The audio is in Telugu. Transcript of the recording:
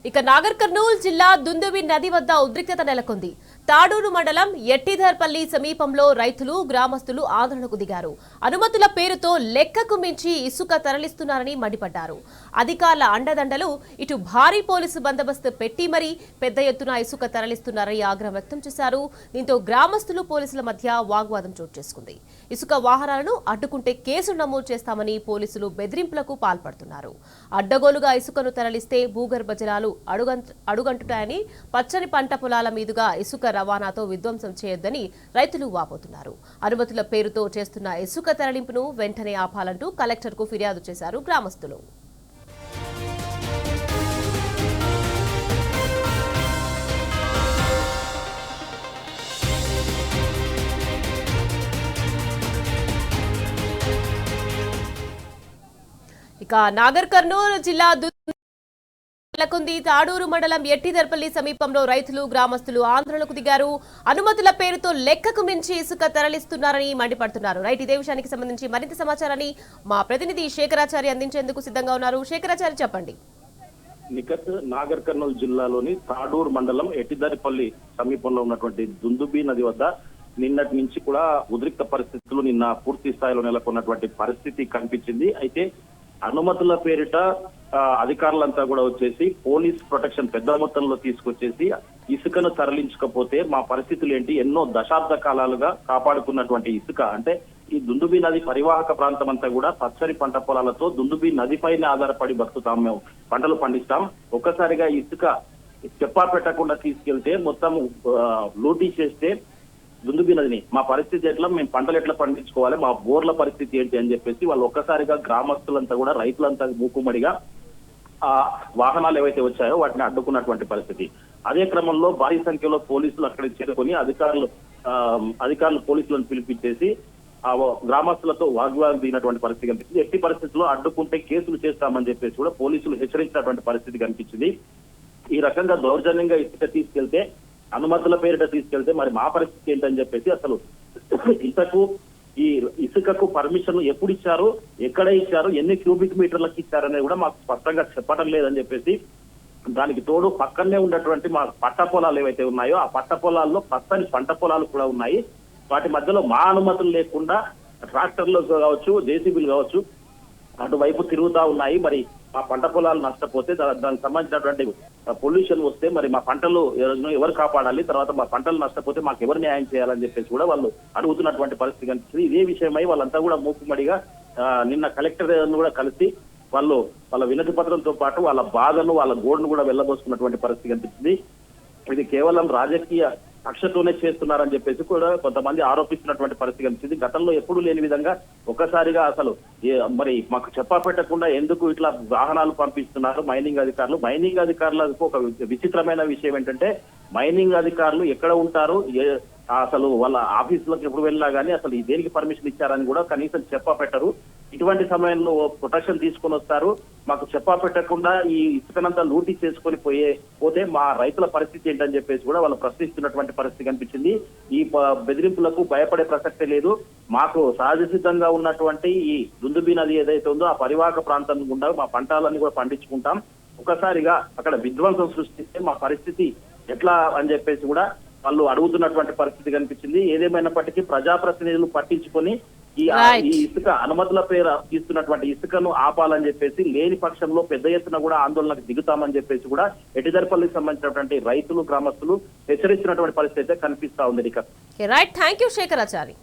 ఇక నాగర్ కర్నూల్ జిల్లా దుందువి నది వద్ద ఉద్రిక్తత నెలకొంది. తాడూరు మండలం ఎట్టిధర్పల్లి సమీపంలో రైతులు గ్రామస్తులు ఆందోళనకు దిగారు. అనుమతుల పేరుతో లెక్కకు మించి ఇసుక తరలిస్తున్నారని మండిపడ్డారు. అధికారుల అండదండలు, ఇటు భారీ పోలీసు బందోబస్తు పెట్టి మరీ పెద్ద ఎత్తున ఇసుక తరలిస్తున్నారని ఆగ్రహం వ్యక్తం చేశారు. దీంతో గ్రామస్తులు పోలీసుల మధ్య వాగ్వాదం చోటు చేసుకుంది. ఇసుక వాహనాలను అడ్డుకుంటే కేసు నమోదు చేస్తామని పోలీసులు బెదిరింపులకు పాల్పడుతున్నారు. అడ్డగోలుగా ఇసుకను తరలిస్తే భూగర్భ జలాలు అడుగంటుతాయని, పచ్చని పంట పొలాల మీదుగా ఇసుక రవాణాతో విధ్వంసం చేయొద్దని రైతులు వాపోతున్నారు. అనుమతుల పేరుతో చేస్తున్న ఇసుక తరలింపును వెంటనే ఆపాలంటూ కలెక్టర్కు ఫిర్యాదు చేశారు గ్రామస్తులు. ఇక నాగర్ కర్నూల్ జిల్లా తాడూరు మండలం ఎట్టిధర్పల్లి సమీపంలో రైతులు గ్రామస్తులు ఆందోళనకు దిగారు. అనుమతుల పేరుతో లెక్కకు మించి ఇసుక తరలిస్తున్నారని మండిపడుతున్నారు. రైట్, ఇదే విషయానికి సంబంధించి మరింత సమాచారాన్ని మా ప్రతినిధి శేఖరాచారి అందించేందుకు సిద్ధంగా ఉన్నారు. శేఖరాచారి, చెప్పండి. నికత్ నాగర్ కర్నూల్ జిల్లాలోని తాడూరు మండలం ఎట్టిధర్పల్లి సమీపంలో ఉన్నటువంటి దుందుబి నది వద్ద నిన్నటి నుంచి కూడా ఉద్రిక్త పరిస్థితులు నిన్న పూర్తి స్థాయిలో నెలకొన్నటువంటి పరిస్థితి కనిపించింది. అయితే అనుమతుల పేరిట అధికారులంతా కూడా వచ్చేసి పోలీస్ ప్రొటెక్షన్ పెద్ద మొత్తంలో తీసుకొచ్చేసి ఇసుకను తరలించకపోతే మా పరిస్థితులు ఏంటి, ఎన్నో దశాబ్ద కాలాలుగా కాపాడుకున్నటువంటి ఇసుక అంటే ఈ దుందుబి నది పరివాహక ప్రాంతం అంతా కూడా పచ్చని పంట పొలాలతో దుందుబి నదిపైనే ఆధారపడి బతుకుతాం, మేము పంటలు పండిస్తాం. ఒక్కసారిగా ఇసుక చెప్పా పెట్టకుండా తీసుకెళ్తే మొత్తం లూటీ చేస్తే దుందుబి నదిని మా పరిస్థితి ఎట్లా, మేము పంటలు ఎట్లా పండించుకోవాలి, మా బోర్ల పరిస్థితి ఏంటి అని చెప్పేసి వాళ్ళు ఒక్కసారిగా గ్రామస్తులంతా కూడా రైతులంతా మూకుమ్మడిగా ఆ వాహనాలు ఏవైతే వచ్చాయో వాటిని అడ్డుకున్నటువంటి పరిస్థితి. అదే క్రమంలో భారీ సంఖ్యలో పోలీసులు అక్కడికి చేరుకొని అధికారులు పోలీసులను పిలిపించేసి ఆ గ్రామస్తులతో వాగ్వాదం దిగినటువంటి పరిస్థితి కనిపించింది. ఎట్టి పరిస్థితుల్లో అడ్డుకుంటే కేసులు చేస్తామని చెప్పేసి కూడా పోలీసులు హెచ్చరించినటువంటి పరిస్థితి కనిపించింది. ఈ రకంగా దౌర్జన్యంగా ఇసుక తీసుకెళ్తే, అనుమతుల పేరిట తీసుకెళ్తే మరి మా పరిస్థితి ఏంటని చెప్పేసి అసలు ఈ ఇసుకకు పర్మిషన్ ఎప్పుడు ఇచ్చారు, ఎక్కడ ఇచ్చారు, ఎన్ని క్యూబిక్ మీటర్లకు ఇచ్చారనేది కూడా మాకు స్పష్టంగా చెప్పడం లేదని చెప్పేసి, దానికి తోడు పక్కనే ఉన్నటువంటి మా పట్ట పొలాలు ఏవైతే ఉన్నాయో ఆ పట్ట పొలాల్లో పచ్చని పంట పొలాలు కూడా ఉన్నాయి. వాటి మధ్యలో మా అనుమతులు లేకుండా ట్రాక్టర్లు కావచ్చు, జేసీబీలు కావచ్చు అటువైపు తిరుగుతా ఉన్నాయి. మరి మా పంట పొలాలు నష్టపోతే దానికి సంబంధించినటువంటి పొల్యూషన్ వస్తే మరి మా పంటలు ఎవరు కాపాడాలి, తర్వాత మా పంటలు నష్టపోతే మాకు ఎవరు న్యాయం చేయాలని చెప్పేసి కూడా వాళ్ళు అడుగుతున్నటువంటి పరిస్థితి కనిపిస్తుంది. ఇదే విషయమై వాళ్ళంతా కూడా మూకుమ్మడిగా నిన్న కలెక్టర్ కూడా కలిసి వాళ్ళ వినతి పత్రంతో పాటు వాళ్ళ బాధను, వాళ్ళ గోడును కూడా వెళ్ళబోసుకున్నటువంటి పరిస్థితి కనిపిస్తుంది. ఇది కేవలం రాజకీయ కక్షతోనే చేస్తున్నారని చెప్పేసి కూడా కొంతమంది ఆరోపిస్తున్నటువంటి పరిస్థితి కనిపిస్తుంది. గతంలో ఎప్పుడు లేని విధంగా ఒక్కసారిగా అసలు మరి మాకు చెప్పా పెట్టకుండా ఎందుకు ఇట్లా వాహనాలు పంపిస్తున్నారు మైనింగ్ అధికారులకు ఒక విచిత్రమైన విషయం ఏంటంటే, మైనింగ్ అధికారులు ఎక్కడ ఉంటారు, అసలు వాళ్ళ ఆఫీసులకు ఎప్పుడు వెళ్ళినా కానీ అసలు దేనికి పర్మిషన్ ఇచ్చారని కూడా కనీసం చెప్పా పెట్టరు. ఇటువంటి సమయంలో ప్రొటెక్షన్ తీసుకొని వస్తారు, మాకు చెప్పా పెట్టకుండా ఈ ఇసుకనంతా లూటీ చేసుకొని పోతే మా రైతుల పరిస్థితి ఏంటని చెప్పేసి కూడా వాళ్ళు ప్రశ్నిస్తున్నటువంటి పరిస్థితి కనిపించింది. ఈ బెదిరింపులకు భయపడే ప్రసక్తే లేదు. మాకు సహజ సిద్ధంగా ఉన్నటువంటి ఈ దుందుబి నది ఏదైతే ఉందో ఆ పరివాహక ప్రాంతం గుండా మా పంటలన్నీ కూడా పండించుకుంటాం. ఒకసారిగా అక్కడ విధ్వంసం సృష్టిస్తే మా పరిస్థితి ఎట్లా అని చెప్పేసి కూడా వాళ్ళు అడుగుతున్నటువంటి పరిస్థితి కనిపించింది. ఏదేమైనప్పటికీ ప్రజాప్రతినిధులు పట్టించుకొని ఈ ఇసుక అనుమతుల పేరు తీస్తున్నటువంటి ఇసుకను ఆపాలని చెప్పేసి, లేని పక్షంలో పెద్ద ఎత్తున కూడా ఆందోళనకు దిగుతామని చెప్పేసి కూడా ఎట్టిధర్పల్లికి సంబంధించినటువంటి రైతులు గ్రామస్తులు హెచ్చరించినటువంటి పరిస్థితి అయితే కనిపిస్తా ఉంది. Right, thank you Shekharachari.